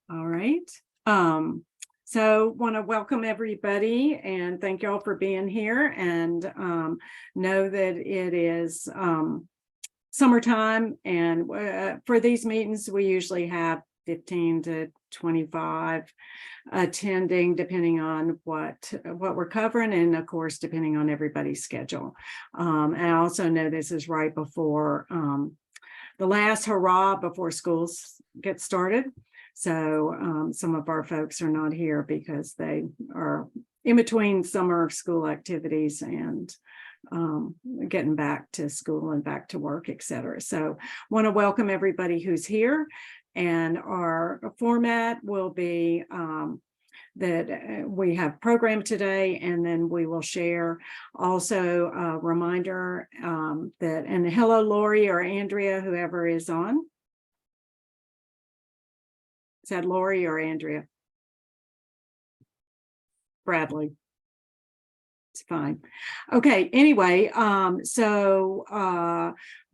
All right. So want to welcome everybody and thank y'all for being here, and know that it is summertime, and for these meetings we usually have 15 to 25 attending, depending on what we're covering, and of course depending on everybody's schedule. And I also know this is right before the last hurrah before schools get started. So some of our folks are not here because they are in between summer school activities and getting back to school and back to work, etc. So want to welcome everybody who's here. And our format will be that we have program today, and then we will share also a reminder that, and hello, Lori or Andrea, whoever is on. Is that Lori or Andrea? Bradley. It's fine. Okay. Anyway,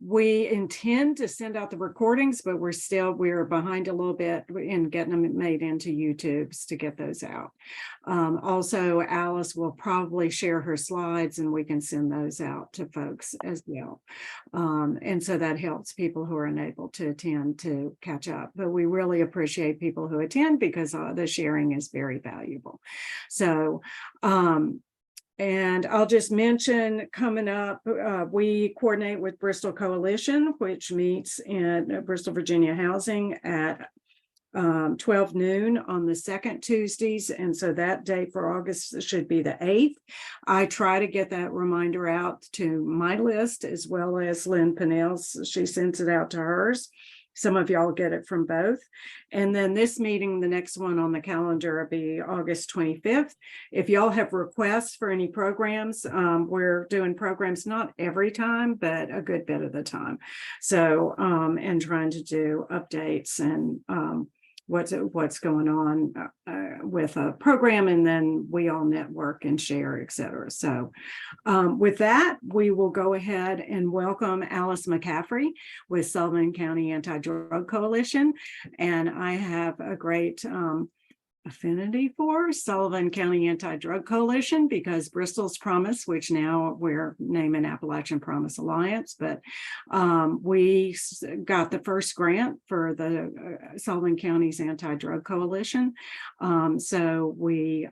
we intend to send out the recordings, but we're behind a little bit in getting them made into YouTubes to get those out. Also, Alice will probably share her slides and we can send those out to folks as well. And so that helps people who are unable to attend to catch up. But we really appreciate people who attend because the sharing is very valuable. So, and I'll just mention coming up, we coordinate with Bristol Coalition, which meets in Bristol, Virginia Housing at 12 noon on the second Tuesdays. And so that date for August should be the 8th. I try to get that reminder out to my list as well as Lynn Pinnell's. She sends it out to hers. Some of y'all get it from both. And then this meeting, the next one on the calendar, will be August 25th. If y'all have requests for any programs, we're doing programs not every time, but a good bit of the time. So, and trying to do updates and what's going on with a program, and then we all network and share, etc. So with that, we will go ahead and welcome Alice McCaffrey with Sullivan County Anti-Drug Coalition. And I have a great affinity for Sullivan County Anti-Drug Coalition because Bristol's Promise, which now we're naming Appalachian Promise Alliance, but we got the first grant for the Sullivan County's Anti-Drug Coalition. So we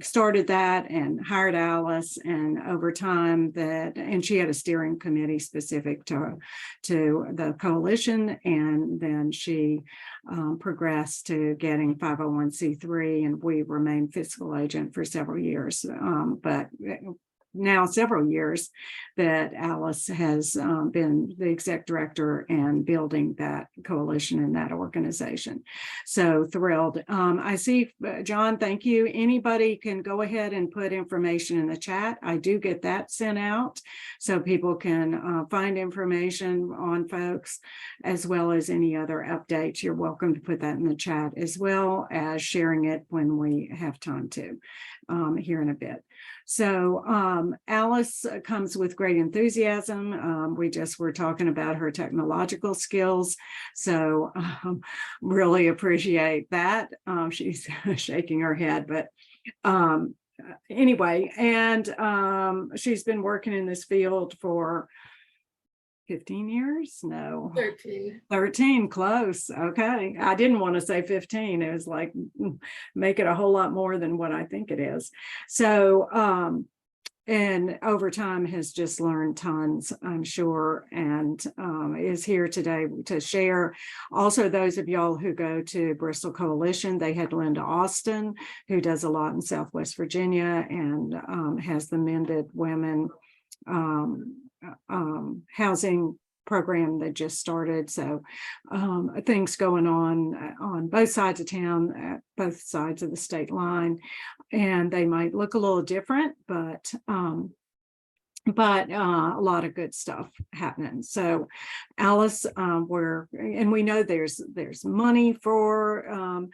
started that and hired Alice, and over time and she had a steering committee specific to the coalition, and then she progressed to getting 501c3, and we remained fiscal agent for several years, but now several years that Alice has been the exec director and building that coalition and that organization. So thrilled. I see, John, thank you. Anybody can go ahead and put information in the chat. I do get that sent out so people can find information on folks as well as any other updates. You're welcome to put that in the chat as well as sharing it when we have time to here in a bit. So Alice comes with great enthusiasm. We just were talking about her technological skills. So really appreciate that. She's shaking her head, but anyway, and she's been working in this field for 15 years? No. 13, close. Okay. I didn't want to say 15. It was like, make it a whole lot more than what I think it is. So, and over time has just learned tons, I'm sure, and is here today to share. Also, those of y'all who go to Bristol Coalition, they had Linda Austin, who does a lot in Southwest Virginia and has the Mended Women housing program that just started. So things going on both sides of town, both sides of the state line, and they might look a little different, but a lot of good stuff happening. So Alice, we know there's money for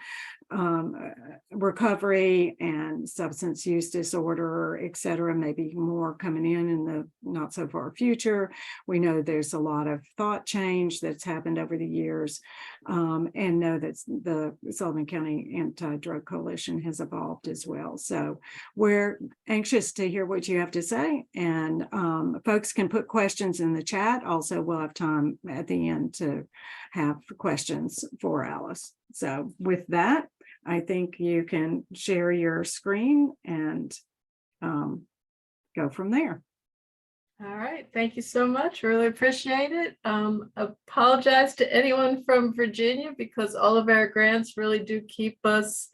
recovery and substance use disorder, et cetera, maybe more coming in the not so far future. We know there's a lot of thought change that's happened over the years, and know that the Sullivan County Anti-Drug Coalition has evolved as well. So we're anxious to hear what you have to say, and folks can put questions in the chat. Also, we'll have time at the end to have questions for Alice. So with that, I think you can share your screen and go from there. All right, thank you so much. Really appreciate it. Apologize to anyone from Virginia because all of our grants really do keep us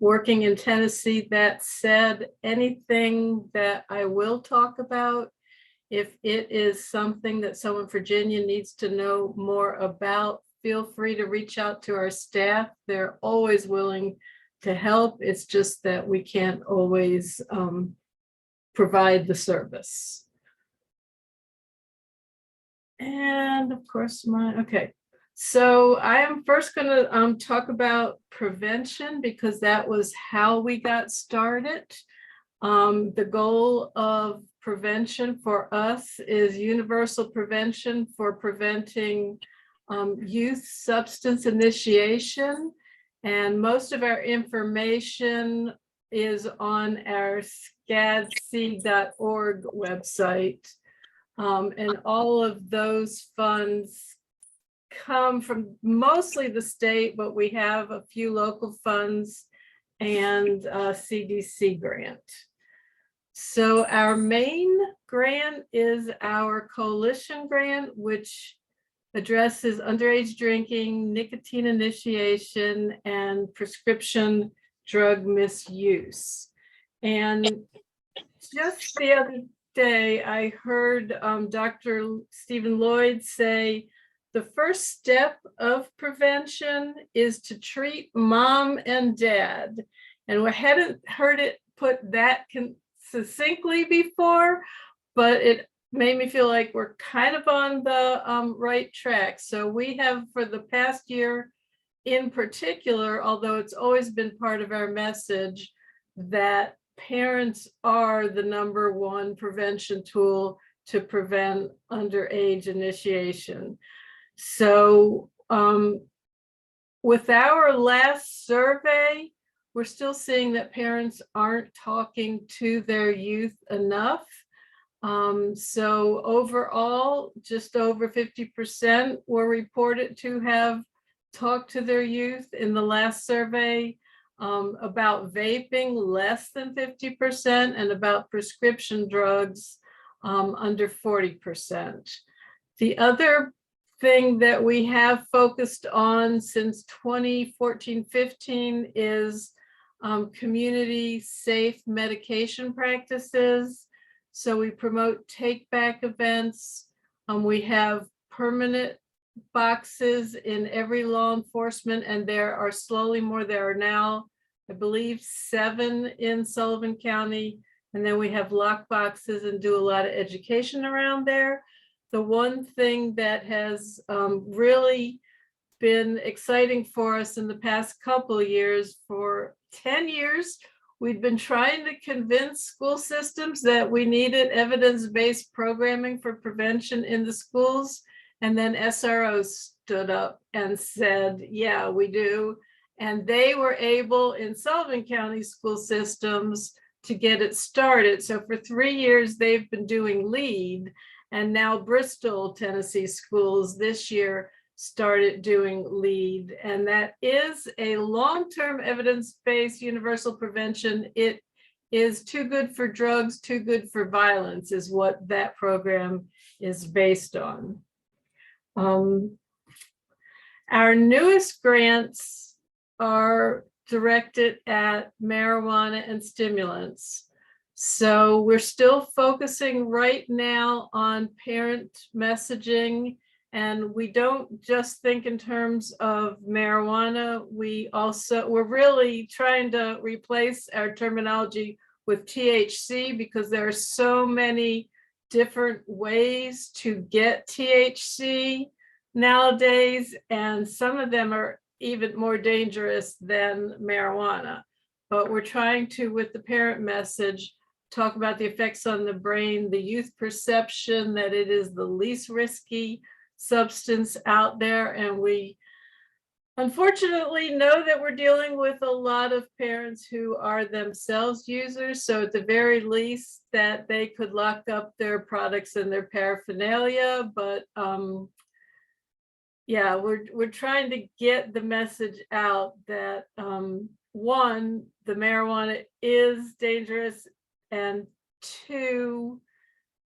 working in Tennessee. That said, anything that I will talk about, if it is something that someone in Virginia needs to know more about, feel free to reach out to our staff. They're always willing to help. It's just that we can't always provide the service. And of course, okay. So I am first going to talk about prevention because that was how we got started. The goal of prevention for us is universal prevention for preventing youth substance initiation, and most of our information is on our scadc.org website, and all of those funds come from mostly the state, but we have a few local funds and a CDC grant. So our main grant is our coalition grant, which addresses underage drinking, nicotine initiation, and prescription drug misuse. And just the other day, I heard Dr. Stephen Lloyd say, the first step of prevention is to treat mom and dad. And we hadn't heard it put that succinctly before, but it made me feel like we're kind of on the right track. So we have, for the past year in particular, although it's always been part of our message, that parents are the #1 prevention tool to prevent underage initiation. So with our last survey, we're still seeing that parents aren't talking to their youth enough. So overall, just over 50% were reported to have talked to their youth in the last survey. About vaping, less than 50%, and about prescription drugs, under 40%. The other thing that we have focused on since 2014-15 is community safe medication practices. So we promote take back events. We have permanent boxes in every law enforcement, and there are slowly more. There are now, I believe, 7 in Sullivan County. And then we have lock boxes and do a lot of education around there. The one thing that has really been exciting for us in the past couple of years, for 10 years, we've been trying to convince school systems that we needed evidence-based programming for prevention in the schools. And then SROs stood up and said, yeah, we do. And they were able in Sullivan County school systems to get it started. So for 3 years, they've been doing LEAD. And now Bristol, Tennessee schools this year started doing LEAD. And that is a long-term evidence-based universal prevention. It is too good for drugs, too good for violence is what that program is based on. Our newest grants are directed at marijuana and stimulants. So we're still focusing right now on parent messaging, and we don't just think in terms of marijuana. We're really trying to replace our terminology with THC because there are so many different ways to get THC nowadays, and some of them are even more dangerous than marijuana. But we're trying to, with the parent message, talk about the effects on the brain, the youth perception that it is the least risky substance out there. And we unfortunately know that we're dealing with a lot of parents who are themselves users. So at the very least that they could lock up their products and their paraphernalia. But yeah, we're trying to get the message out that one, the marijuana is dangerous, and two,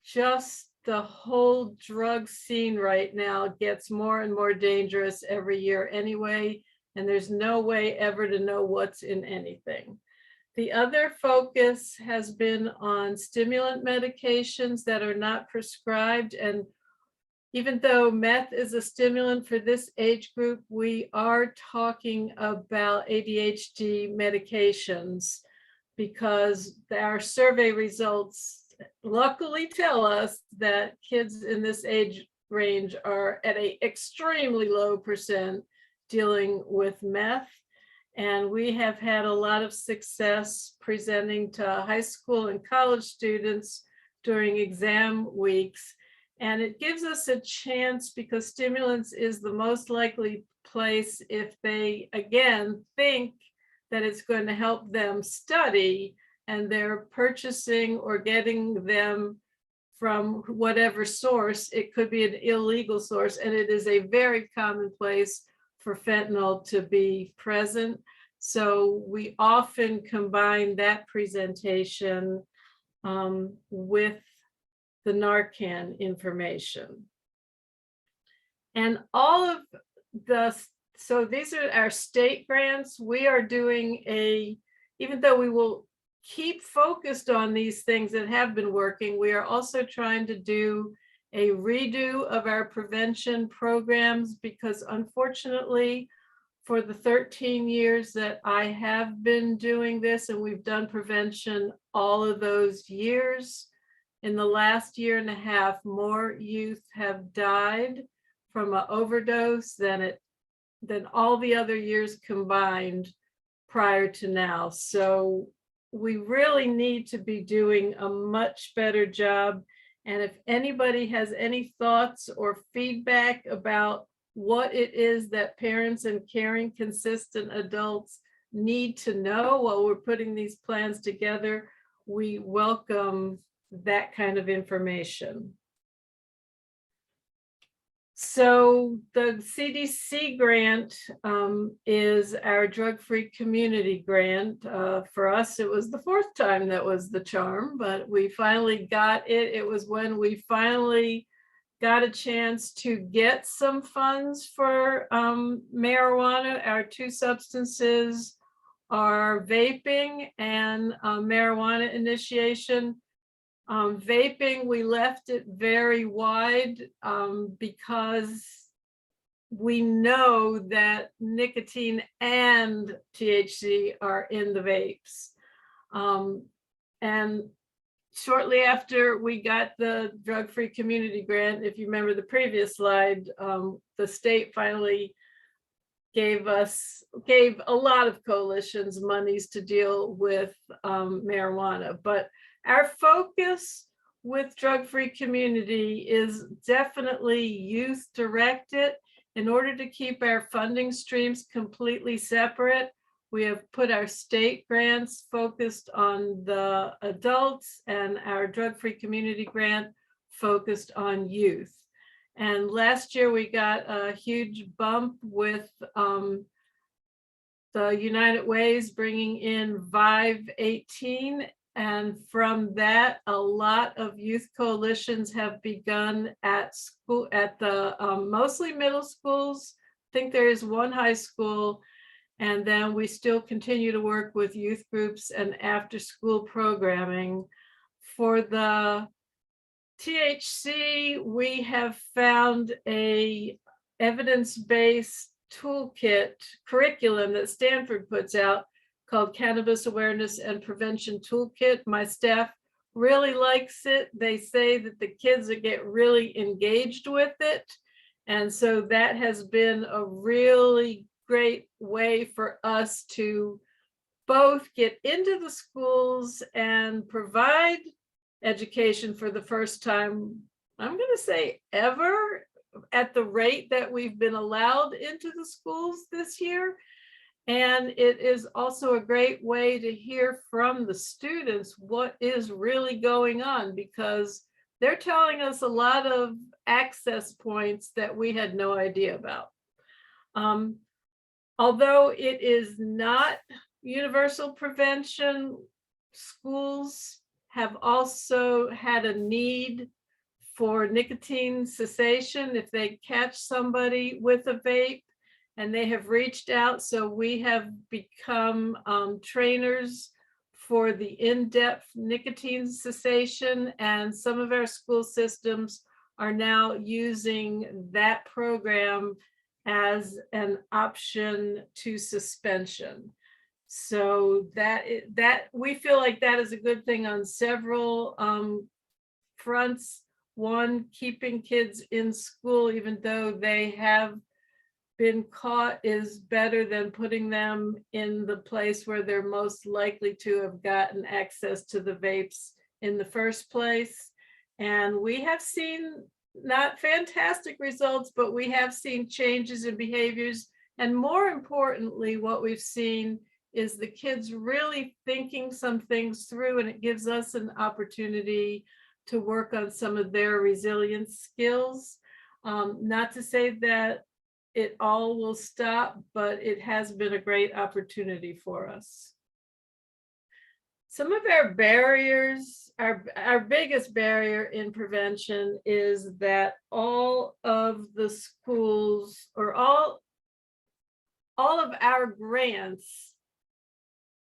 just the whole drug scene right now gets more and more dangerous every year anyway, and there's no way ever to know what's in anything. The other focus has been on stimulant medications that are not prescribed, and even though meth is a stimulant for this age group, we are talking about ADHD medications because our survey results luckily tell us that kids in this age range are at an extremely low percent dealing with meth. And we have had a lot of success presenting to high school and college students during exam weeks. And it gives us a chance because stimulants is the most likely place if they, again, think that it's going to help them study and they're purchasing or getting them from whatever source. It could be an illegal source, and it is a very common place for fentanyl to be present. So we often combine that presentation with the Narcan information. And all of so these are our state grants. We are doing even though we will keep focused on these things that have been working, we are also trying to do a redo of our prevention programs because unfortunately, for the 13 years that I have been doing this, and we've done prevention all of those years, in the last year and a half, more youth have died from an overdose than all the other years combined prior to now. So we really need to be doing a much better job. And if anybody has any thoughts or feedback about what it is that parents and caring, consistent adults need to know while we're putting these plans together, we welcome that kind of information. So the CDC grant is our drug-free community grant. For us, it was the fourth time that was the charm, but we finally got it. It was when we finally got a chance to get some funds for marijuana. Our two substances are vaping and marijuana initiation. Vaping, we left it very wide because we know that nicotine and THC are in the vapes. And shortly after we got the drug-free community grant, if you remember the previous slide, the state finally gave a lot of coalitions monies to deal with marijuana. But our focus with drug-free community is definitely youth directed. In order to keep our funding streams completely separate, we have put our state grants focused on the adults and our drug-free community grant focused on youth. And last year we got a huge bump with the United Ways bringing in Vive 18. And from that, a lot of youth coalitions have begun at school, at the mostly middle schools. I think there is one high school. And then we still continue to work with youth groups and after school programming. For the THC, we have found a evidence-based toolkit curriculum that Stanford puts out called Cannabis Awareness and Prevention Toolkit. My staff really likes it. They say that the kids get really engaged with it. And so that has been a really great way for us to both get into the schools and provide education for the first time, I'm going to say ever, at the rate that we've been allowed into the schools this year. And it is also a great way to hear from the students what is really going on, because they're telling us a lot of access points that we had no idea about. Although it is not universal prevention, schools have also had a need for nicotine cessation if they catch somebody with a vape, and they have reached out. So we have become trainers for the in-depth nicotine cessation, and some of our school systems are now using that program as an option to suspension. So that we feel like that is a good thing on several fronts. One, keeping kids in school even though they have been caught is better than putting them in the place where they're most likely to have gotten access to the vapes in the first place. And we have seen not fantastic results, but we have seen changes in behaviors. And more importantly, what we've seen is the kids really thinking some things through, and it gives us an opportunity to work on some of their resilience skills. Not to say that it all will stop, but it has been a great opportunity for us. Some of our barriers, our biggest barrier in prevention is that all of the schools, or all of our grants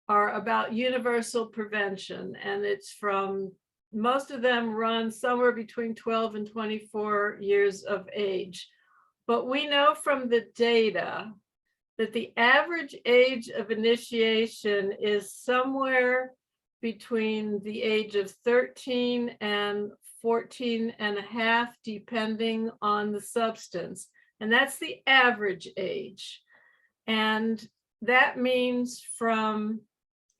are about universal prevention, and it's from, most of them run somewhere between 12 and 24 years of age. But we know from the data that the average age of initiation is somewhere between the age of 13 and 14 and a half, depending on the substance. And that's the average age. And that means from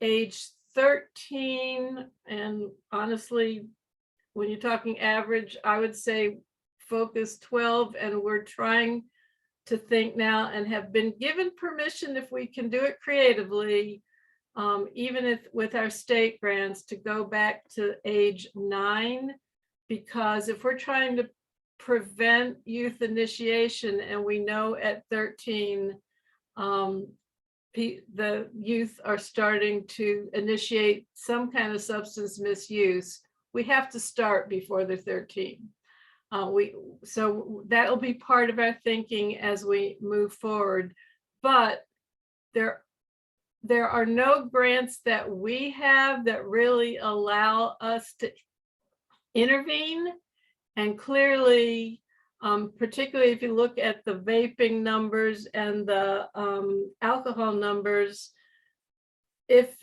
age 13, and honestly, when you're talking average, I would say focus 12, and we're trying to think now and have been given permission, if we can do it creatively, even if with our state grants, to go back to age 9, because if we're trying to prevent youth initiation and we know at 13 the youth are starting to initiate some kind of substance misuse, we have to start before they're 13. So that'll be part of our thinking as we move forward. But there are no grants that we have that really allow us to intervene. And clearly, particularly if you look at the vaping numbers and the alcohol numbers, if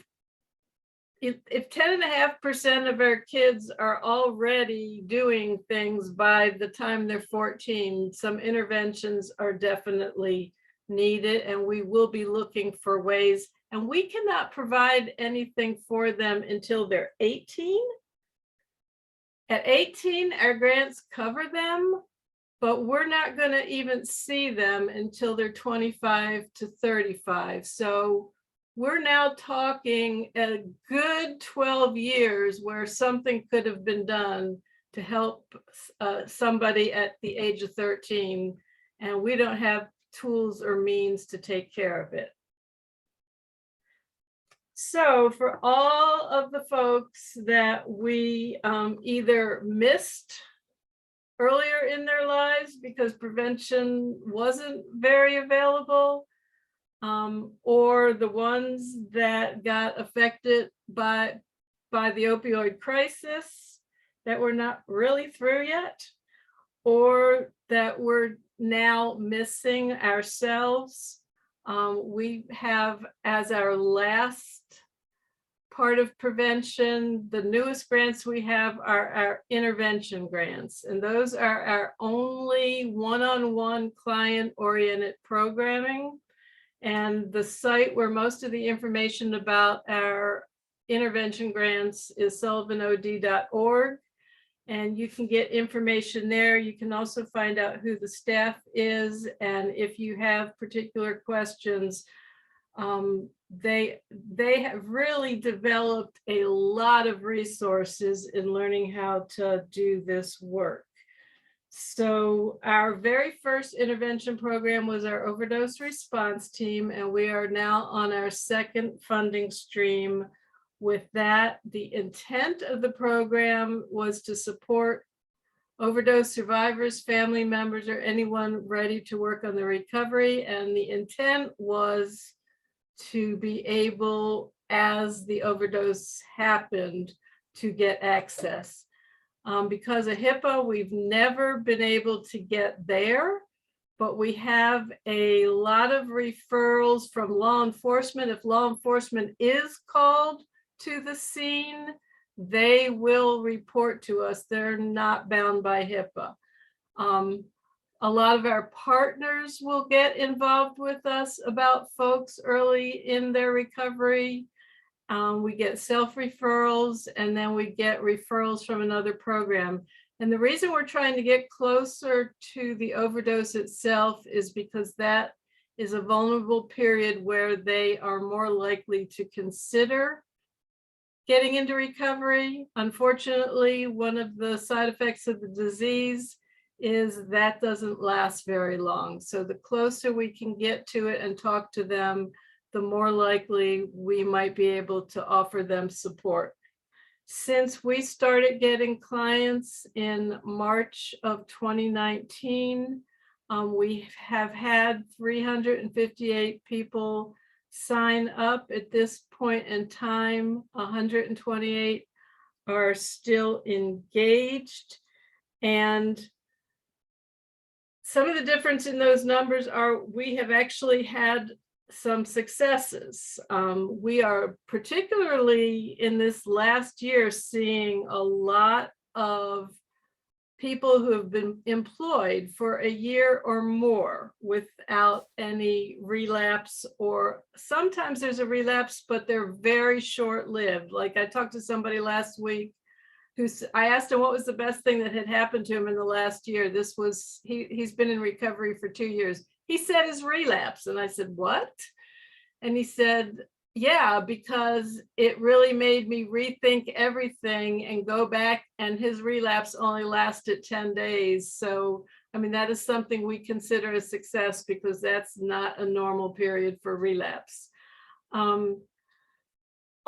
10.5% of our kids are already doing things by the time they're 14, some interventions are definitely needed, and we will be looking for ways. And we cannot provide anything for them until they're 18. At 18, our grants cover them, but we're not going to even see them until they're 25 to 35. So we're now talking a good 12 years where something could have been done to help somebody at the age of 13, and we don't have tools or means to take care of it. So for all of the folks that we either missed earlier in their lives because prevention wasn't very available, or the ones that got affected by the opioid crisis that we're not really through yet, or that we're now missing ourselves, we have as our last part of prevention, the newest grants we have are our intervention grants, and those are our only one-on-one client-oriented programming. And the site where most of the information about our intervention grants is sullivanod.org. And you can get information there. You can also find out who the staff is. And if you have particular questions, they have really developed a lot of resources in learning how to do this work. So our very first intervention program was our overdose response team, and we are now on our second funding stream. With that, the intent of the program was to support overdose survivors, family members, or anyone ready to work on the recovery. And the intent was to be able, as the overdose happened, to get access. Because of HIPAA, we've never been able to get there, but we have a lot of referrals from law enforcement. If law enforcement is called to the scene, they will report to us. They're not bound by HIPAA. A lot of our partners will get involved with us about folks early in their recovery. We get self-referrals, and then we get referrals from another program. And the reason we're trying to get closer to the overdose itself is because that is a vulnerable period where they are more likely to consider getting into recovery. Unfortunately, one of the side effects of the disease is that doesn't last very long. So the closer we can get to it and talk to them, the more likely we might be able to offer them support. Since we started getting clients in March of 2019, we have had 358 people sign up. At this point in time, 128 are still engaged. And some of the difference in those numbers are we have actually had some successes. We are particularly in this last year seeing a lot of people who have been employed for a year or more without any relapse, or sometimes there's a relapse, but they're very short-lived. Like I talked to somebody last week I asked him what was the best thing that had happened to him in the last year. This was, he's been in recovery for 2 years. He said his relapse. And I said, what? And he said, yeah, because it really made me rethink everything and go back, and his relapse only lasted 10 days. So, I mean, that is something we consider a success because that's not a normal period for relapse.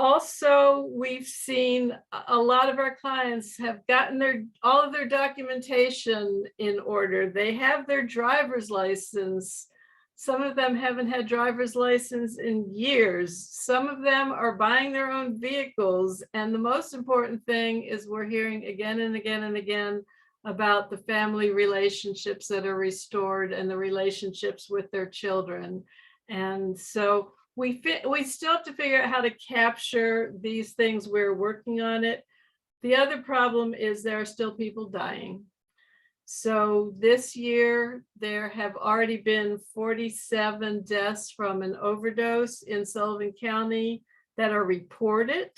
Also, we've seen a lot of our clients have gotten all of their documentation in order. They have their driver's license. Some of them haven't had driver's license in years. Some of them are buying their own vehicles. And the most important thing is we're hearing again and again and again about the family relationships that are restored and the relationships with their children. And so we still have to figure out how to capture these things. We're working on it. The other problem is there are still people dying. So this year, there have already been 47 deaths from an overdose in Sullivan County that are reported.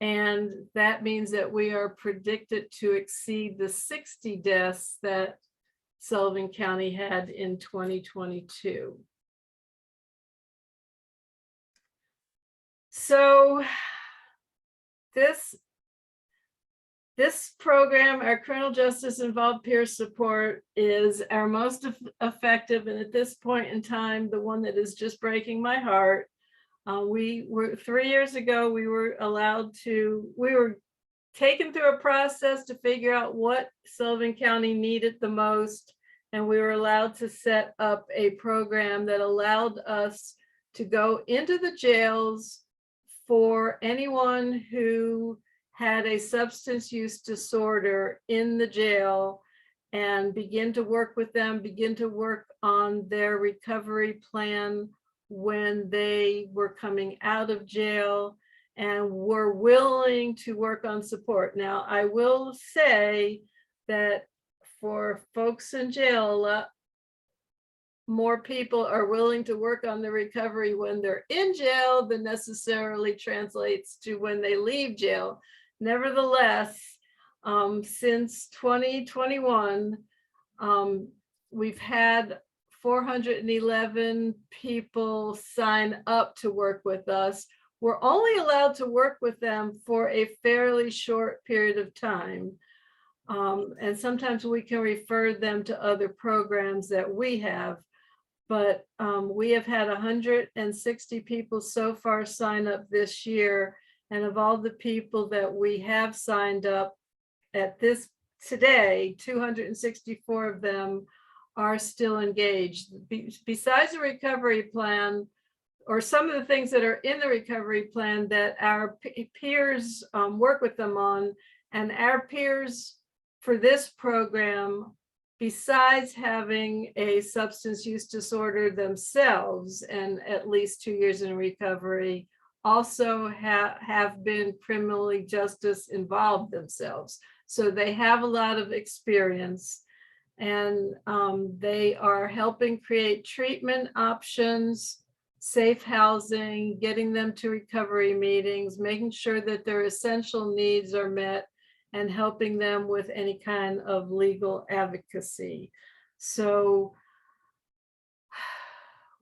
And that means that we are predicted to exceed the 60 deaths that Sullivan County had in 2022. So this program, our criminal justice involved peer support, is our most effective, and at this point in time, the one that is just breaking my heart. We were 3 years ago, we were taken through a process to figure out what Sullivan County needed the most, and we were allowed to set up a program that allowed us to go into the jails for anyone who had a substance use disorder in the jail and begin to work with them, begin to work on their recovery plan when they were coming out of jail and were willing to work on support. Now, I will say that for folks in jail, more people are willing to work on the recovery when they're in jail than necessarily translates to when they leave jail. Nevertheless, since 2021, we've had 411 people sign up to work with us. We're only allowed to work with them for a fairly short period of time. And sometimes we can refer them to other programs that we have. But we have had 160 people so far sign up this year. And of all the people that we have signed up at this today, 264 of them are still engaged. Besides the recovery plan, or some of the things that are in the recovery plan that our peers work with them on, and our peers for this program, besides having a substance use disorder themselves and at least 2 years in recovery, also have been criminally justice involved themselves. So they have a lot of experience, and they are helping create treatment options, safe housing, getting them to recovery meetings, making sure that their essential needs are met, and helping them with any kind of legal advocacy. So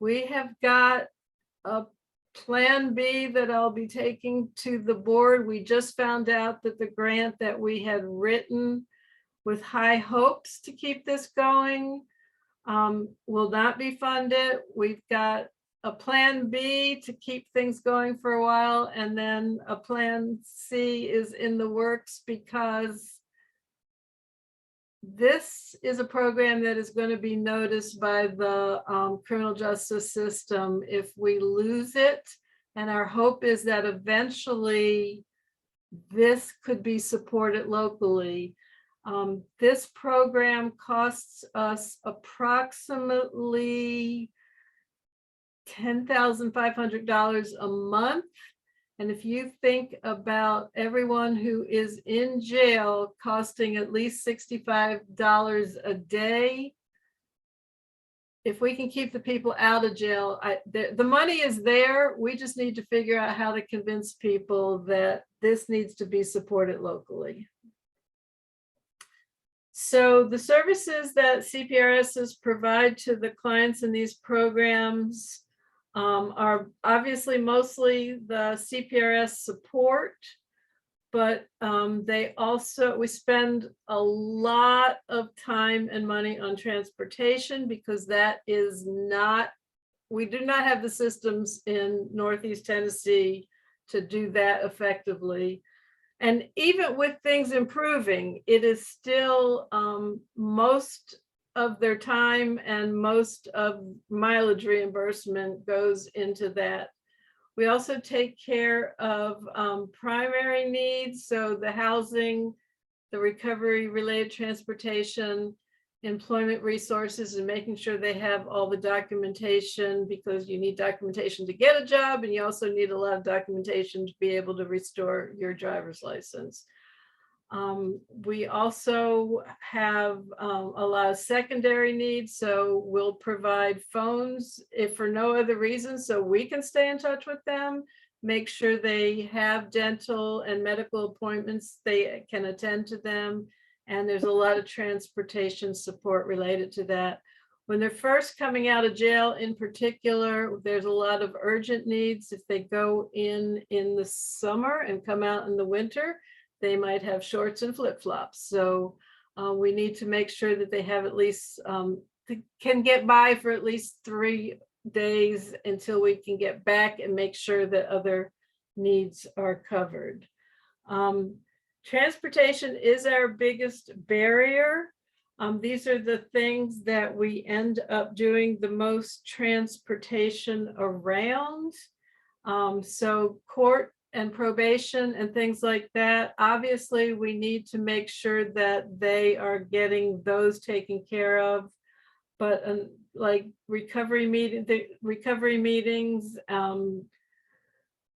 we have got a plan B that I'll be taking to the board. We just found out that the grant that we had written with high hopes to keep this going will not be funded. We've got a plan B to keep things going for a while, and then a plan C is in the works, because this is a program that is going to be noticed by the criminal justice system if we lose it. And our hope is that eventually this could be supported locally. This program costs us approximately $10,500 a month. And if you think about everyone who is in jail costing at least $65 a day, if we can keep the people out of jail, the money is there. We just need to figure out how to convince people that this needs to be supported locally. So the services that CPRSs provide to the clients in these programs are obviously mostly the CPRS support, but we spend a lot of time and money on transportation, because we do not have the systems in Northeast Tennessee to do that effectively. And even with things improving, it is still most of their time and most of mileage reimbursement goes into that. We also take care of primary needs, so the housing, the recovery related transportation, employment resources, and making sure they have all the documentation, because you need documentation to get a job, and you also need a lot of documentation to be able to restore your driver's license. We also have a lot of secondary needs, so we'll provide phones if for no other reason, so we can stay in touch with them, make sure they have dental and medical appointments, they can attend to them, and there's a lot of transportation support related to that. When they're first coming out of jail in particular, there's a lot of urgent needs. If they go in the summer and come out in the winter, they might have shorts and flip-flops. So we need to make sure that they have at least, can get by for at least 3 days until we can get back and make sure that other needs are covered. Transportation is our biggest barrier. These are the things that we end up doing the most transportation around. So court and probation and things like that. Obviously, we need to make sure that they are getting those taken care of. But like recovery meetings,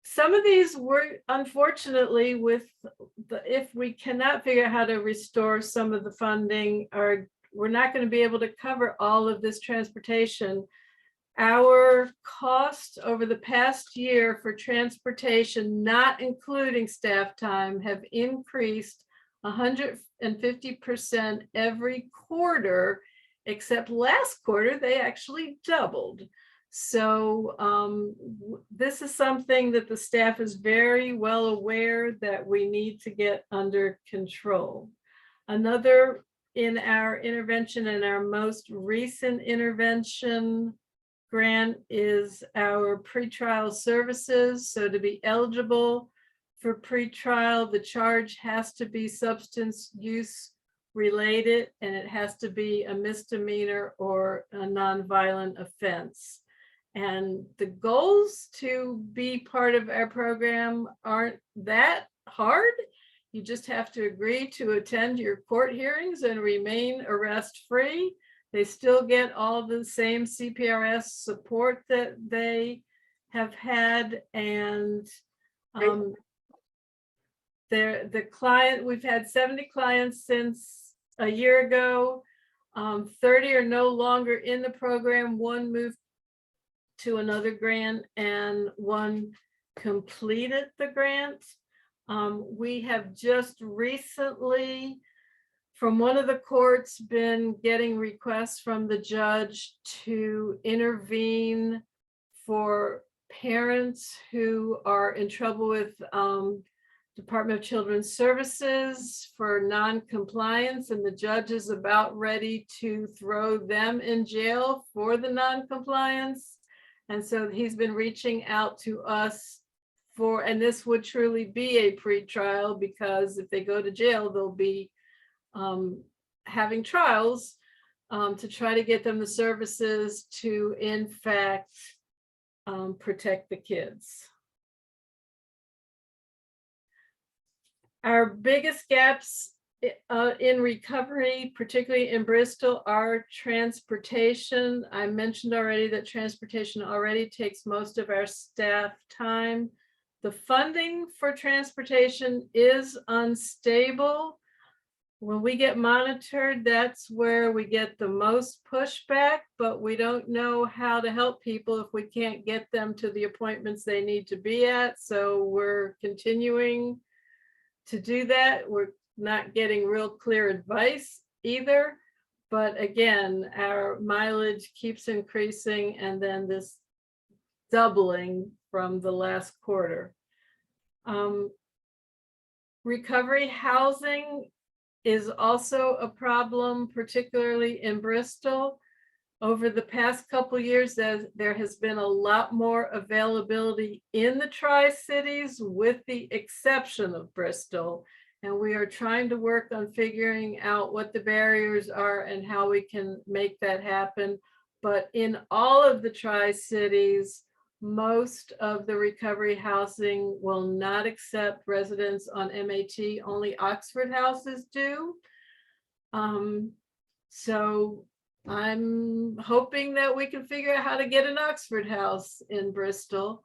some of these were, unfortunately, if we cannot figure out how to restore some of the funding, are we're not going to be able to cover all of this transportation. Our costs over the past year for transportation, not including staff time, have increased 150% every quarter, except last quarter, they actually doubled. So this is something that the staff is very well aware that we need to get under control. Another in our intervention, and our most recent intervention grant, is our pretrial services. So to be eligible for pretrial, the charge has to be substance use related, and it has to be a misdemeanor or a nonviolent offense. And the goals to be part of our program aren't that hard. You just have to agree to attend your court hearings and remain arrest-free. They still get all the same CPRS support that they have had. And the client, we've had 70 clients since a year ago. 30 are no longer in the program. One moved to another grant and one completed the grant. We have just recently, from one of the courts, been getting requests from the judge to intervene for parents who are in trouble with Department of Children's Services for non-compliance, and the judge is about ready to throw them in jail for the non-compliance. And so he's been reaching out to us for, and this would truly be a pretrial, because if they go to jail, they'll be having trials to try to get them the services to, in fact, protect the kids. Our biggest gaps in recovery, particularly in Bristol, are transportation. I mentioned already that transportation already takes most of our staff time. The funding for transportation is unstable. When we get monitored, that's where we get the most pushback, but we don't know how to help people if we can't get them to the appointments they need to be at. So we're continuing to do that. We're not getting real clear advice either. But again, our mileage keeps increasing, and then this doubling from the last quarter. Recovery housing is also a problem, particularly in Bristol. Over the past couple of years, there has been a lot more availability in the Tri-Cities, with the exception of Bristol. And we are trying to work on figuring out what the barriers are and how we can make that happen. But in all of the Tri-Cities, most of the recovery housing will not accept residents on MAT. Only Oxford houses do. So I'm hoping that we can figure out how to get an Oxford house in Bristol.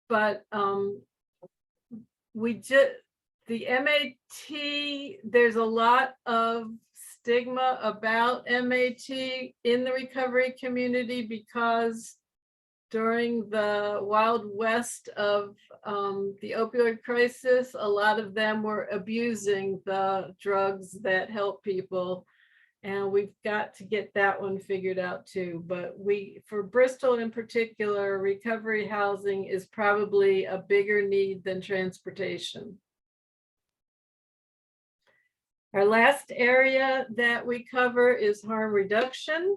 But the MAT, there's a lot of stigma about MAT in the recovery community, because during the Wild West of the opioid crisis, a lot of them were abusing the drugs that help people. And we've got to get that one figured out too. But for Bristol in particular, recovery housing is probably a bigger need than transportation. Our last area that we cover is harm reduction.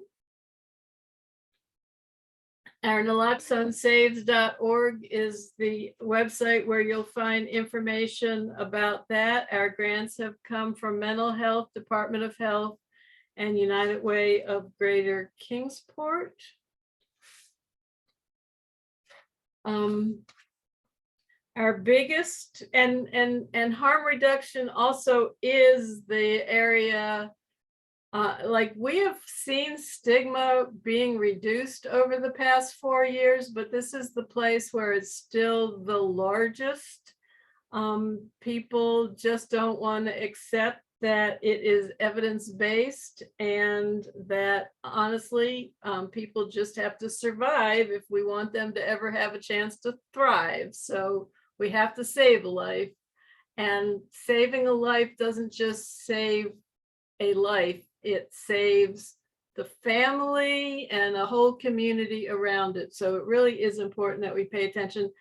Our naloxonesaves.org is the website where you'll find information about that. Our grants have come from Mental Health, Department of Health, and United Way of Greater Kingsport. Our biggest, and harm reduction also is the area, like we have seen stigma being reduced over the past 4 years, but this is the place where it's still the largest. People just don't want to accept that it is evidence-based and that honestly, people just have to survive if we want them to ever have a chance to thrive. So we have to save a life, and saving a life doesn't just save a life, it saves the family and a whole community around it. So it really is important that we pay attention.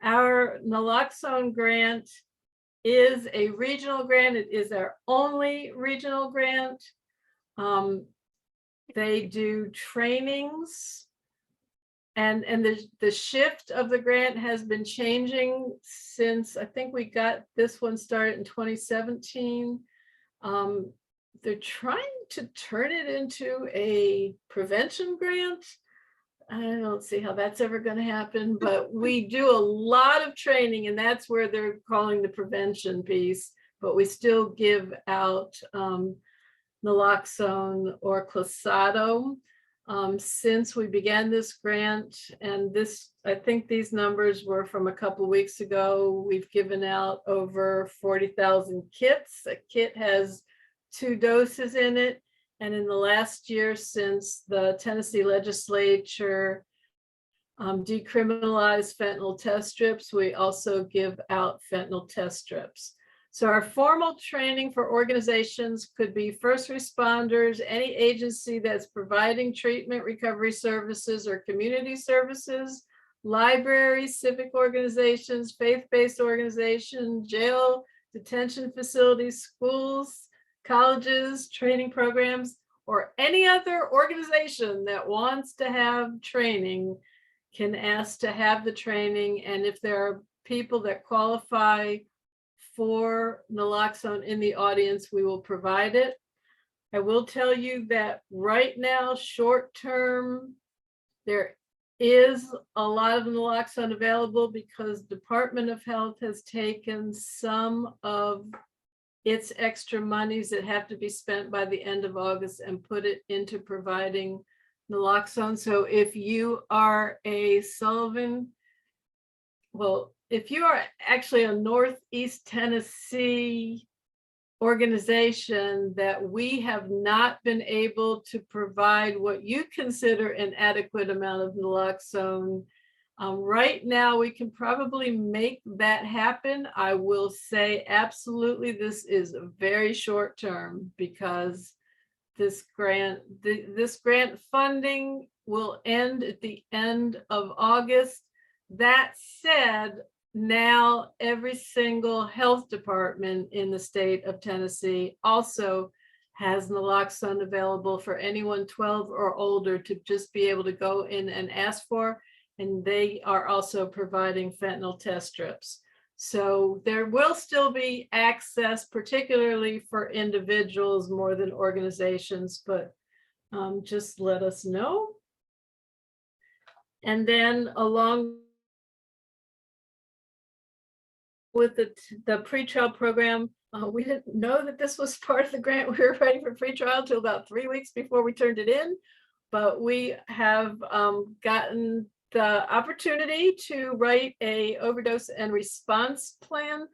Our naloxone grant is a regional grant. It is our only regional grant. They do trainings, and the shift of the grant has been changing since I think we got this one started in 2017. They're trying to turn it into a prevention grant. I don't see how that's ever going to happen, but we do a lot of training, and that's where they're calling the prevention piece, but we still give out naloxone or Closado. Since we began this grant, and this, I think these numbers were from a couple weeks ago, we've given out over 40,000 kits. A kit has 2 doses in it. And in the last year, since the Tennessee legislature decriminalized fentanyl test strips, we also give out fentanyl test strips. So our formal training for organizations could be first responders, any agency that's providing treatment recovery services or community services, libraries, civic organizations, faith-based organizations, jail, detention facilities, schools, colleges, training programs, or any other organization that wants to have training can ask to have the training. And if there are people that qualify for naloxone in the audience, we will provide it. I will tell you that right now, short term, there is a lot of naloxone available because Department of Health has taken some of its extra monies that have to be spent by the end of August and put it into providing naloxone. So if you are a Sullivan, well, if you are actually a Northeast Tennessee organization that we have not been able to provide what you consider an adequate amount of naloxone, right now we can probably make that happen. I will say absolutely this is very short term because this grant funding will end at the end of August. That said, now every single health department in the state of Tennessee also has naloxone available for anyone 12 or older to just be able to go in and ask for. And they are also providing fentanyl test strips. So there will still be access, particularly for individuals more than organizations, but just let us know. And then along with the pretrial program, we didn't know that this was part of the grant. We were ready for pretrial until about 3 weeks before we turned it in, but we have gotten the opportunity to write a overdose and response plan.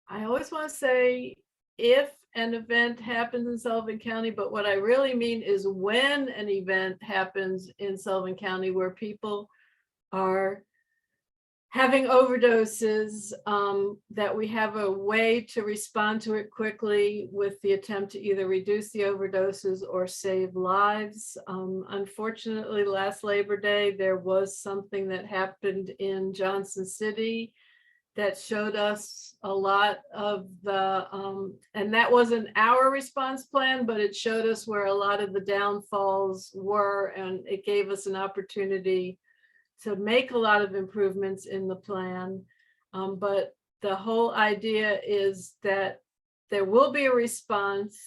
I always want to say if an event happens in Sullivan County, but what I really mean is when an event happens in Sullivan County where people are having overdoses, that we have a way to respond to it quickly with the attempt to either reduce the overdoses or save lives. Unfortunately, last Labor Day, there was something that happened in Johnson City that showed us a lot of the, and that wasn't our response plan, but it showed us where a lot of the downfalls were, and it gave us an opportunity to make a lot of improvements in the plan. But the whole idea is that there will be a response,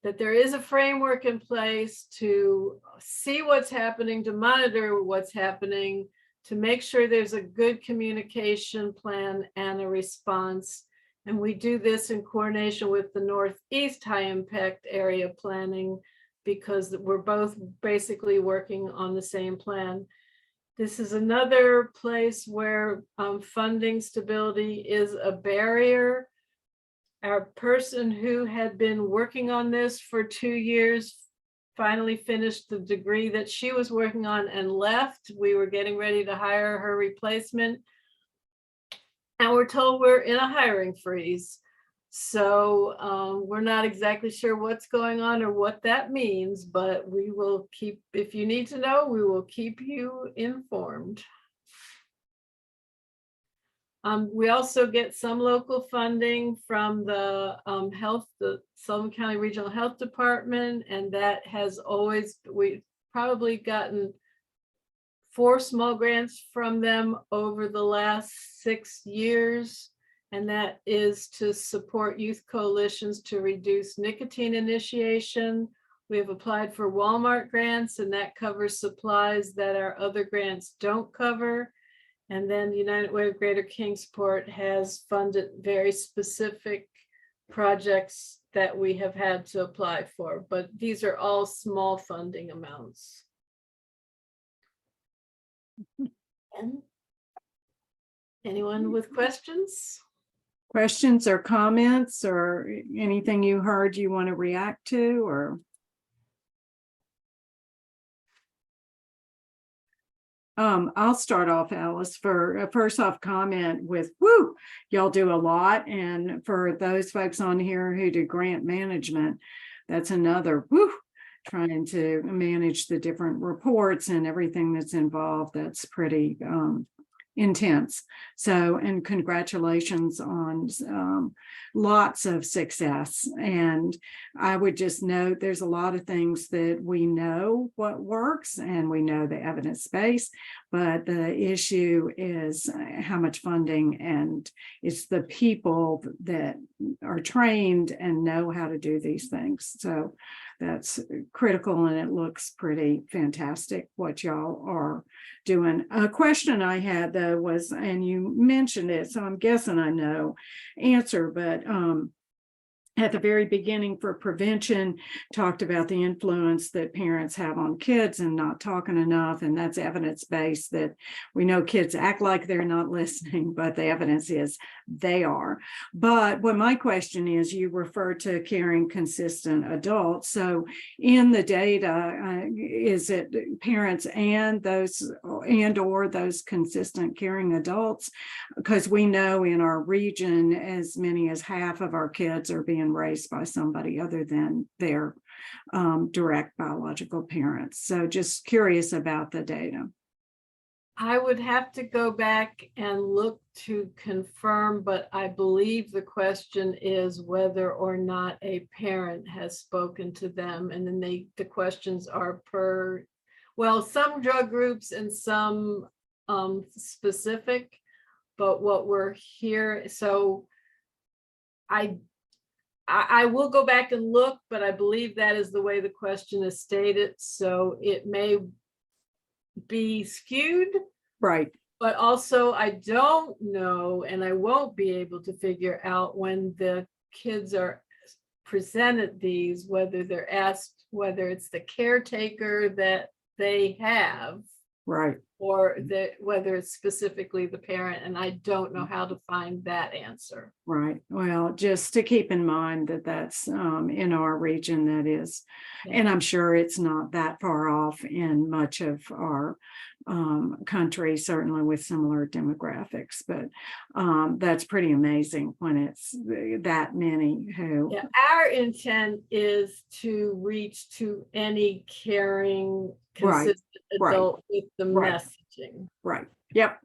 that there is a framework in place to see what's happening, to monitor what's happening, to make sure there's a good communication plan and a response. And we do this in coordination with the Northeast High Impact Area Planning because we're both basically working on the same plan. This is another place where funding stability is a barrier. our person who had been working on this for 2 years finally finished the degree that she was working on and left. We were getting ready to hire her replacement. And we're told we're in a hiring freeze. So we're not exactly sure what's going on or what that means, but we will keep, if you need to know, we will keep you informed. We also get some local funding from the the Sullivan County Regional Health Department, and that has always, we've probably gotten 4 small grants from them over the last 6 years, and that is to support youth coalitions to reduce nicotine initiation. We have applied for Walmart grants, and that covers supplies that our other grants don't cover. And then the United Way of Greater Kingsport has funded very specific projects that we have had to apply for, but these are all small funding amounts. Anyone with questions? Questions or comments or anything you heard you want to react to, or? I'll start off, Alice, for a first off comment with, woo, y'all do a lot. And for those folks on here who do grant management, that's another, woo, trying to manage the different reports and everything that's involved. That's pretty intense. So, and congratulations on lots of success. And I would just note there's a lot of things that we know what works and we know the evidence base, but the issue is how much funding, and it's the people that are trained and know how to do these things. So that's critical, and it looks pretty fantastic what y'all are doing. A question I had though was, and you mentioned it, so I'm guessing I know answer, but at the very beginning for prevention, talked about the influence that parents have on kids and not talking enough. And that's evidence-based, that we know kids act like they're not listening, but the evidence is they are. But what my question is, you refer to caring, consistent adults. So in the data, is it parents and those or those consistent caring adults? Because we know in our region, as many as half of our kids are being raised by somebody other than their direct biological parents. So just curious about the data. I would have to go back and look to confirm, but I believe the question is whether or not a parent has spoken to them. And then the questions are per, well, some drug groups and some specific, but what we're here, so I will go back and look, but I believe that is the way the question is stated. So it may be skewed. Right. But also I don't know, and I won't be able to figure out when the kids are presented these, whether they're asked, whether it's the caretaker that they have. Right. Or whether it's specifically the parent, and I don't know how to find that answer. Right. Well, just to keep in mind that that's in our region, that is, yeah. And I'm sure it's not that far off in much of our country, certainly with similar demographics, but that's pretty amazing when it's that many who. Yeah, our intent is to reach to any caring, consistent adult with the messaging. Right. Yep.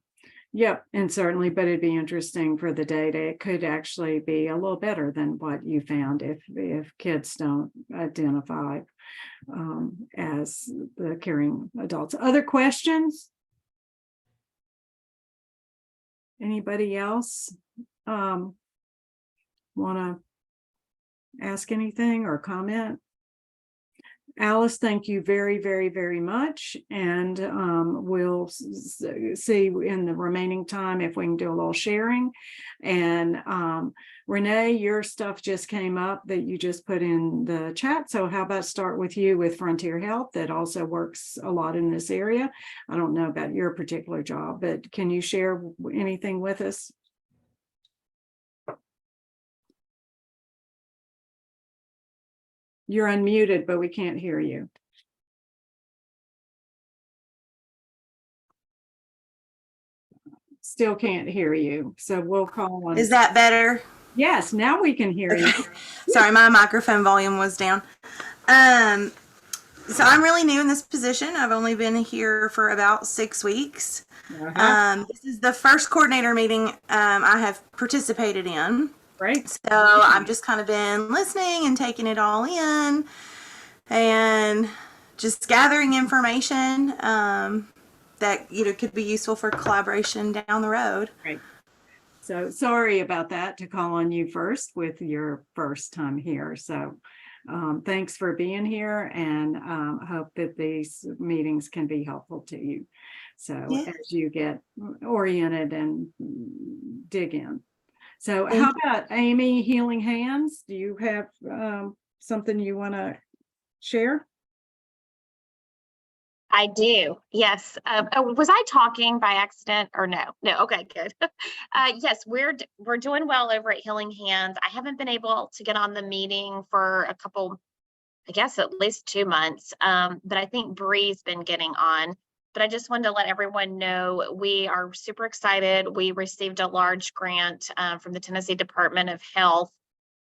Yep. And certainly, but it'd be interesting for the data. It could actually be a little better than what you found if kids don't identify as the caring adults. Other questions? Anybody else want to ask anything or comment? Alice, thank you very, very, very much. And we'll see in the remaining time if we can do a little sharing. And Renee, your stuff just came up that you just put in the chat. So how about start with you with Frontier Health that also works a lot in this area? I don't know about your particular job, but can you share anything with us? You're unmuted, but we can't hear you. Still can't hear you. So we'll call on. Is that better? Yes, now we can hear you. Sorry, my microphone volume was down. So I'm really new in this position. I've only been here for about 6 weeks. This is the first coordinator meeting I have participated in. Right. So I've just kind of been listening and taking it all in and just gathering information that could be useful for collaboration down the road. Right. So sorry about that, to call on you first with your first time here. So thanks for being here, and hope that these meetings can be helpful to you. So as you get oriented and dig in. So how about Amy, Healing Hands? Do you have something you want to share? I do. Yes. Was I talking by accident or no? No. Okay, good. Yes, we're doing well over at Healing Hands. I haven't been able to get on the meeting for a couple, I guess at least 2 months. But I think Bree's been getting on. But I just wanted to let everyone know we are super excited. We received a large grant from the Tennessee Department of Health,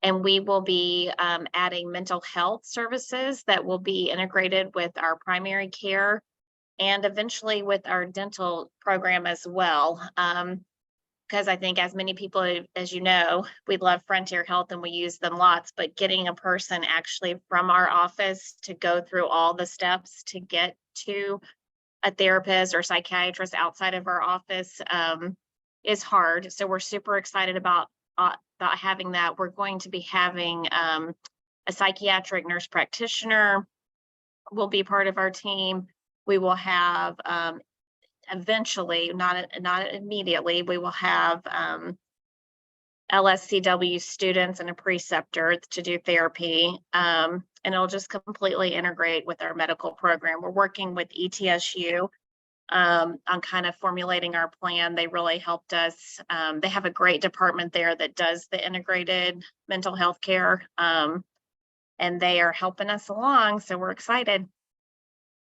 and we will be adding mental health services that will be integrated with our primary care and eventually with our dental program as well. Because I think, as many people, as you know, we love Frontier Health and we use them lots, but getting a person actually from our office to go through all the steps to get to a therapist or psychiatrist outside of our office is hard. So we're super excited about having that. We're going to be having a psychiatric nurse practitioner will be part of our team. We will have eventually, not immediately, we will have LSCW students and a preceptor to do therapy. And it'll just completely integrate with our medical program. We're working with ETSU on kind of formulating our plan. They really helped us. They have a great department there that does the integrated mental health care. And they are helping us along. So we're excited.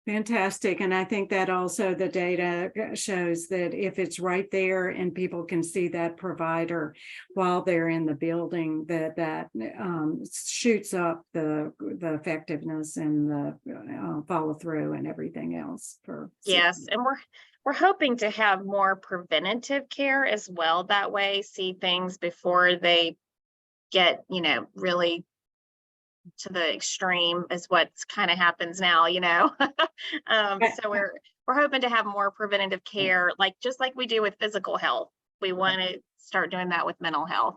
Fantastic. And I think that also the data shows that if it's right there and people can see that provider while they're in the building, that shoots up the effectiveness and the follow through and everything else. Yes. And we're hoping to have more preventative care as well. That way, see things before they get, really to the extreme is what's kind of happens now, So we're hoping to have more preventative care, just like we do with physical health. We want to start doing that with mental health.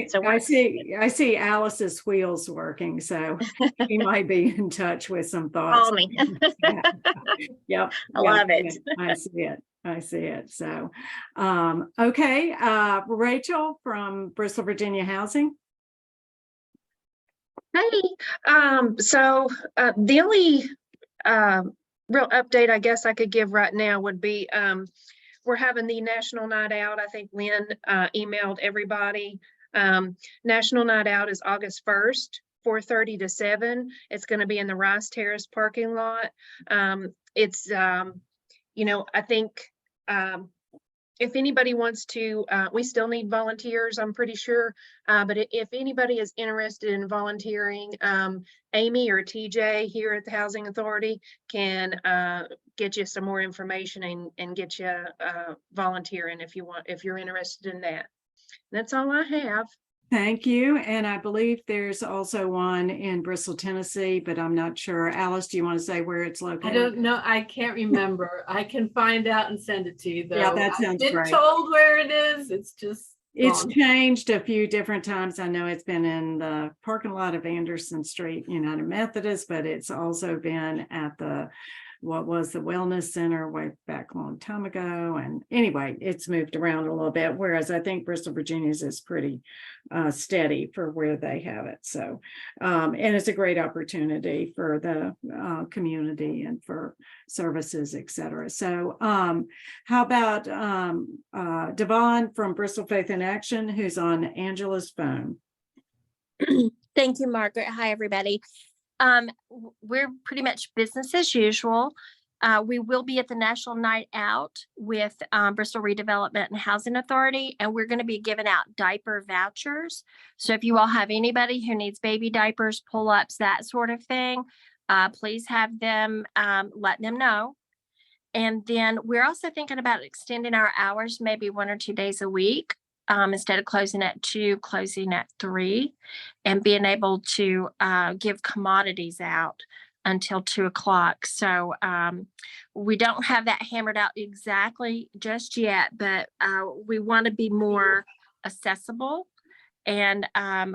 So I see Alice's wheels working, so she might be in touch with some thoughts. Call me. Yep. I love it. I see it. So, okay. Rachel from Bristol, Virginia Housing. Hey, so the only real update I guess I could give right now would be we're having the National Night Out. I think Lynn emailed everybody. National Night Out is August 1st, 4:30 to 7. It's going to be in the Rice Terrace parking lot. It's, I think if anybody wants to, we still need volunteers, I'm pretty sure. But if anybody is interested in volunteering, Amy or TJ here at the Housing Authority can get you some more information and get you volunteering if you're interested in that. That's all I have. Thank you. And I believe there's also one in Bristol, Tennessee, but I'm not sure. Alice, do you want to say where it's located? I don't know. I can't remember. I can find out and send it to you, though. Yeah, that sounds I've been great. told where it is. It's just It's gone. changed a few different times. I know it's been in the parking lot of Anderson Street United Methodist, but it's also been at what was the Wellness Center way back a long time ago. And anyway, it's moved around a little bit, whereas I think Bristol, Virginia's is pretty steady for where they have it. So, and it's a great opportunity for the community and for services, et cetera. So how about Devon from Bristol Faith in Action, who's on Angela's phone? Thank you, Margaret. Hi, everybody. We're pretty much business as usual. We will be at the National Night Out with Bristol Redevelopment and Housing Authority, and we're going to be giving out diaper vouchers. So if you all have anybody who needs baby diapers, pull-ups, that sort of thing, please have them, let them know. And then we're also thinking about extending our hours, maybe 1 or 2 days a week. Instead of closing at 2, closing at 3, and being able to give commodities out until 2 o'clock. So we don't have that hammered out exactly just yet, but we want to be more accessible. And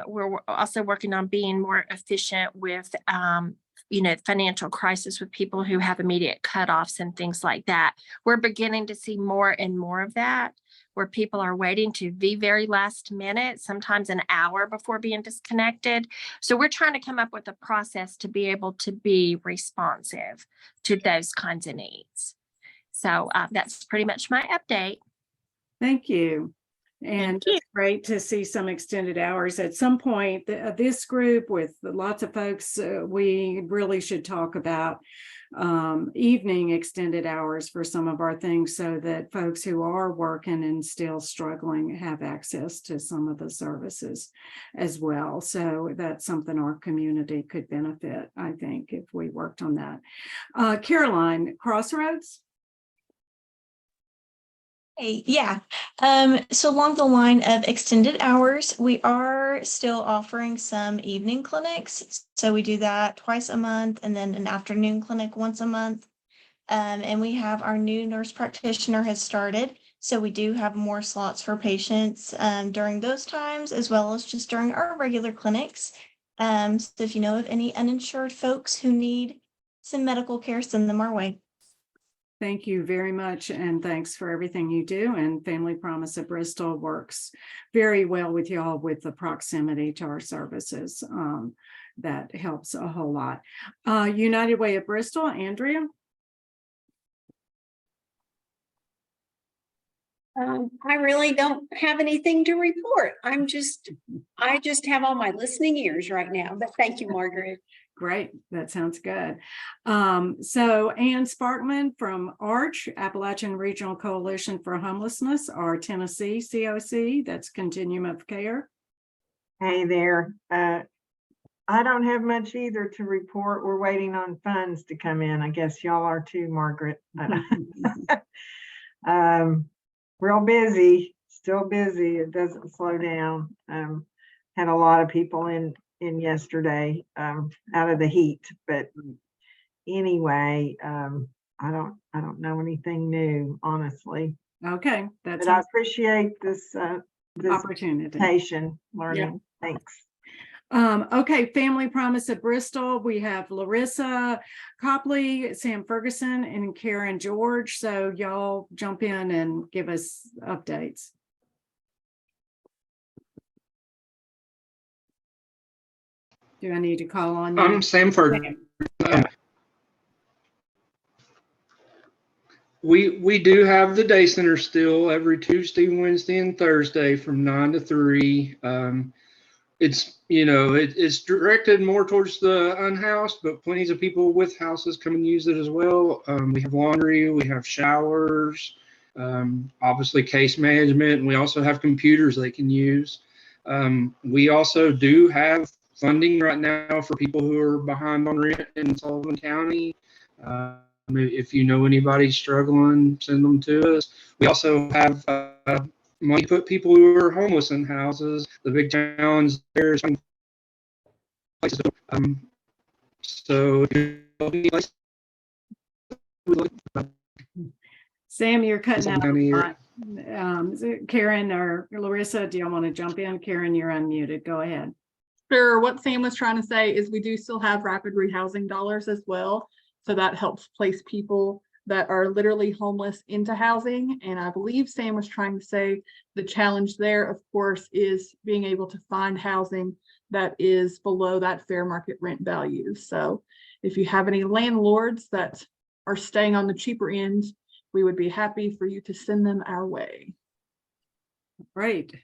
we're also working on being more efficient with financial crisis with people who have immediate cutoffs and things like that. We're beginning to see more and more of that, where people are waiting to the very last minute, sometimes an hour before being disconnected. So we're trying to come up with a process to be able to be responsive to those kinds of needs. So that's pretty much my update. Thank you. And Thank you. it's great to see some extended hours. At some point, this group with lots of folks, we really should talk about evening extended hours for some of our things, so that folks who are working and still struggling have access to some of the services as well. So that's something our community could benefit, I think, if we worked on that. Caroline, Crossroads? Hey, yeah. So along the line of extended hours, we are still offering some evening clinics. So we do that twice a month, and then an afternoon clinic once a month. And we have our new nurse practitioner has started. So we do have more slots for patients during those times, as well as just during our regular clinics. So if you know of any uninsured folks who need some medical care, send them our way. Thank you very much, and thanks for everything you do. And Family Promise of Bristol works very well with y'all with the proximity to our services. That helps a whole lot. United Way of Bristol, Andrea? I really don't have anything to report. I just have all my listening ears right now, but thank you, Margaret. Great, that sounds good. So Ann Sparkman from ARCH, Appalachian Regional Coalition for Homelessness, our Tennessee COC, that's Continuum of Care. Hey there. I don't have much either to report. We're waiting on funds to come in. I guess y'all are too, Margaret. Real busy, still busy. It doesn't slow down. Had a lot of people in yesterday out of the heat, but anyway, I don't know anything new, honestly. Okay, that's but I appreciate this opportunity. Learning. Yeah. Thanks. Okay, Family Promise of Bristol. We have Larissa Copley, Sam Ferguson, and Karen George. So y'all jump in and give us updates. Do I need to call on you? I'm Sam Ferguson. We do have the day center still every Tuesday, Wednesday, and Thursday from 9 to 3. It's directed more towards the unhoused, but plenty of people with houses come and use it as well. We have laundry, we have showers, obviously case management, and we also have computers they can use. We also do have funding right now for people who are behind on rent in Sullivan County. If you know anybody struggling, send them to us. We also have money to put people who are homeless in houses. The big challenge there is finding places to so Sam, you're cutting out a lot. Karen or Larissa, do y'all want to jump in? Karen, you're unmuted. Go ahead. Sure. What Sam was trying to say is we do still have rapid rehousing dollars as well. So that helps place people that are literally homeless into housing. And I believe Sam was trying to say the challenge there, of course, is being able to find housing that is below that fair market rent value. So if you have any landlords that are staying on the cheaper end, we would be happy for you to send them our way. Great.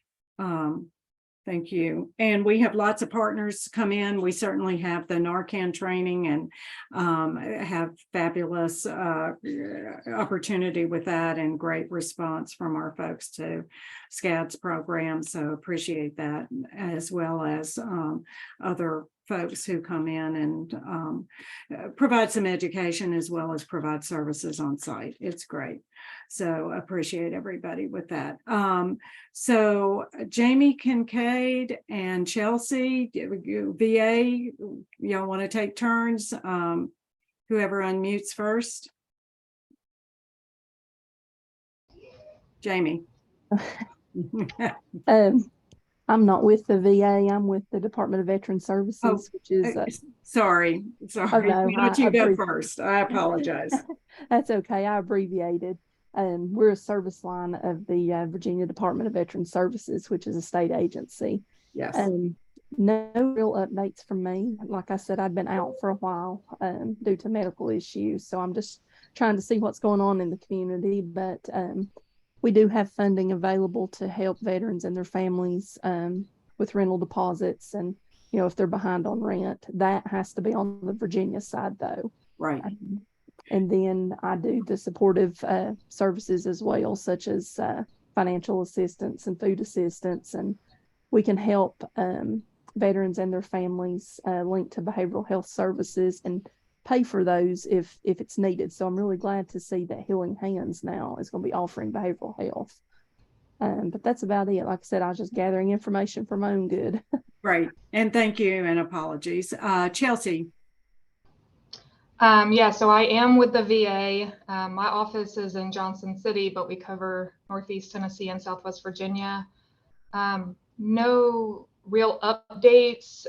Thank you. And we have lots of partners come in. We certainly have the Narcan training and have fabulous opportunity with that and great response from our folks to SCAD's program. So appreciate that, as well as other folks who come in and provide some education as well as provide services on site. It's great. So appreciate everybody with that. So Jamie Kincaid and Chelsea, VA, y'all want to take turns? Whoever unmutes first. Jamie. I'm not with the VA. I'm with the Department of Veteran Services, which is. Sorry. No, Why don't you go first? I apologize. That's okay. I abbreviated. We're a service line of the Virginia Department of Veteran Services, which is a state agency. Yes. No real updates from me. Like I said, I've been out for a while due to medical issues. So I'm just trying to see what's going on in the community. But we do have funding available to help veterans and their families with rental deposits. And, you know, if they're behind on rent, that has to be on the Virginia side, though. Right. And then I do the supportive services as well, such as financial assistance and food assistance. And we can help veterans and their families linked to behavioral health services and pay for those if it's needed. So I'm really glad to see that Healing Hands now is going to be offering behavioral health. But that's about it. Like I said, I was just gathering information for my own good. Right. And thank you and apologies. Chelsea. Yeah, so I am with the VA. My office is in Johnson City, but we cover Northeast Tennessee and Southwest Virginia. No real updates.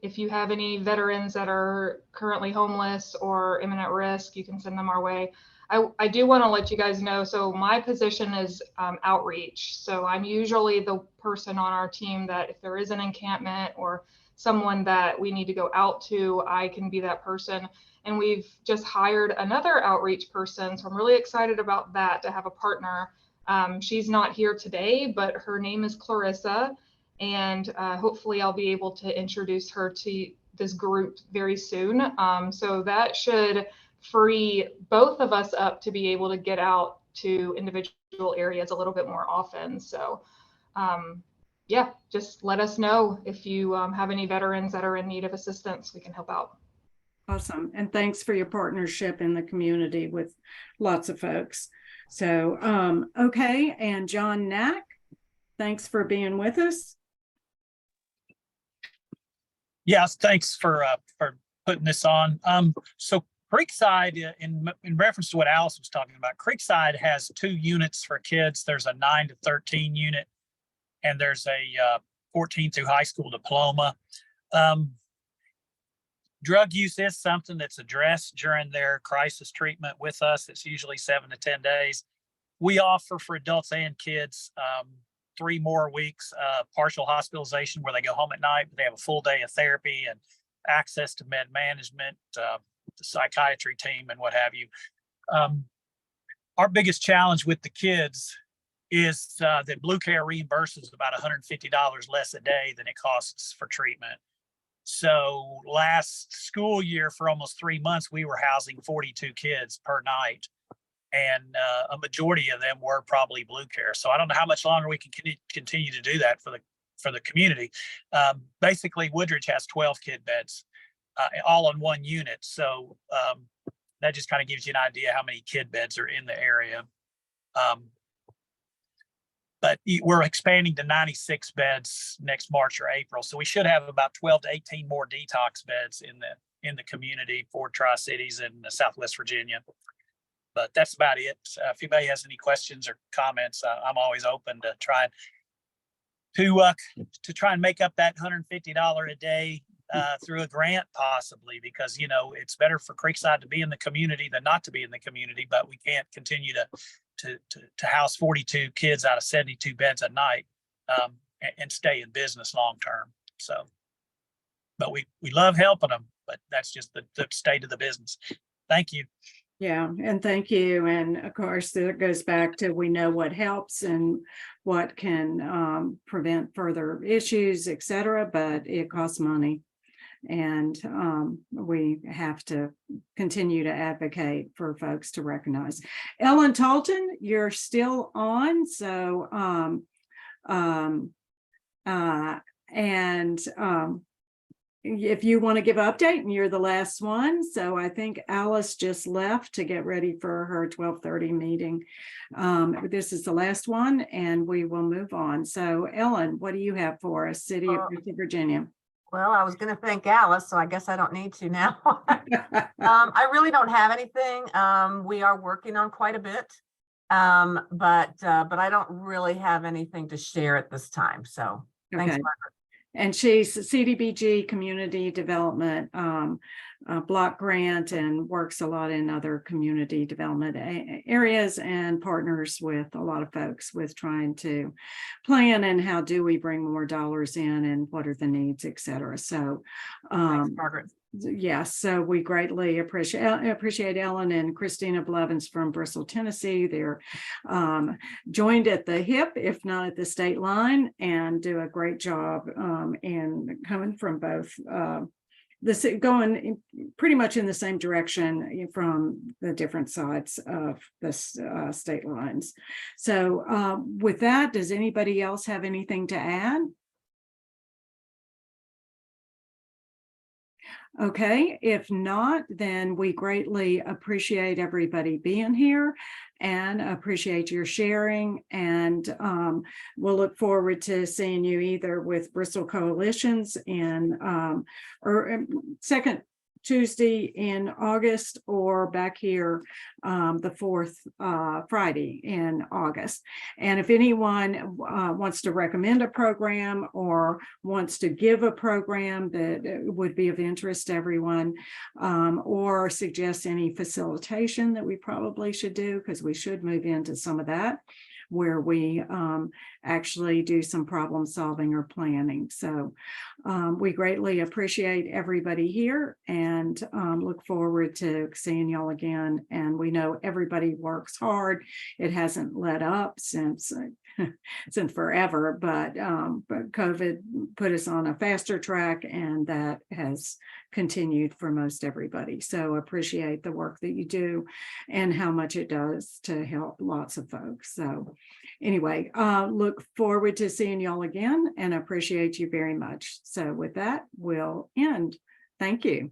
If you have any veterans that are currently homeless or imminent risk, you can send them our way. I do want to let you guys know, so my position is outreach. So I'm usually the person on our team that if there is an encampment or someone that we need to go out to, I can be that person. And we've just hired another outreach person. So I'm really excited about that, to have a partner. She's not here today, but her name is Clarissa. And hopefully I'll be able to introduce her to this group very soon. So that should free both of us up to be able to get out to individual areas a little bit more often. So yeah, just let us know if you have any veterans that are in need of assistance. We can help out. Awesome. And thanks for your partnership in the community with lots of folks. So, okay. And John Knack, thanks for being with us. Yes, thanks for putting this on. So Creekside, in reference to what Alice was talking about, Creekside has 2 units for kids. There's a 9 to 13 unit, and there's a 14 through high school diploma. Drug use is something that's addressed during their crisis treatment with us. It's usually 7 to 10 days. We offer for adults and kids 3 more weeks partial hospitalization where they go home at night, but they have a full day of therapy and access to med management, the psychiatry team, and what have you. Our biggest challenge with the kids is that Blue Care reimburses about $150 less a day than it costs for treatment. So last school year, for almost 3 months, we were housing 42 kids per night. And a majority of them were probably Blue Care. So I don't know how much longer we can continue to do that for the community. Basically, Woodridge has 12 kid beds, all in one unit. So that just kind of gives you an idea how many kid beds are in the area. But we're expanding to 96 beds next March or April. So we should have about 12 to 18 more detox beds in the community for Tri-Cities and Southwest Virginia. But that's about it. If anybody has any questions or comments, I'm always open to try and make up that $150 a day through a grant, possibly, because, you know, it's better for Creekside to be in the community than not to be in the community. But we can't continue to house 42 kids out of 72 beds a night and stay in business long term. So, but we love helping them, but that's just the state of the business. Thank you. Yeah, and thank you. And of course, that goes back to we know what helps and what can prevent further issues, et cetera, but it costs money. And we have to continue to advocate for folks to recognize. Ellen Talton, you're still on. So, if you want to give an update, and you're the last one. So I think Alice just left to get ready for her 12:30 meeting. This is the last one and we will move on. So Ellen, what do you have for us, City of Virginia? Well, I was going to thank Alice, so I guess I don't need to now. I really don't have anything. We are working on quite a bit, but I don't really have anything to share at this time. So thanks, Okay. Margaret. And she's CDBG Community Development Block Grant and works a lot in other community development areas and partners with a lot of folks with trying to plan and how do we bring more dollars in and what are the needs, et cetera. So Thanks, Margaret. yes, so we greatly appreciate Ellen and Christina Blevins from Bristol, Tennessee. They're joined at the hip, if not at the state line, and do a great job in coming from both going pretty much in the same direction from the different sides of the state lines. So with that, does anybody else have anything to add? Okay, if not, then we greatly appreciate everybody being here and appreciate your sharing. And we'll look forward to seeing you either with Bristol Coalitions in or second Tuesday in August or back here the fourth Friday in August. And if anyone wants to recommend a program or wants to give a program that would be of interest to everyone, or suggest any facilitation that we probably should do, because we should move into some of that, where we actually do some problem solving or planning. So we greatly appreciate everybody here and look forward to seeing y'all again. And we know everybody works hard. It hasn't let up since forever, but COVID put us on a faster track, and that has continued for most everybody. So appreciate the work that you do and how much it does to help lots of folks. So anyway, look forward to seeing y'all again and appreciate you very much. So with that, we'll end. Thank you.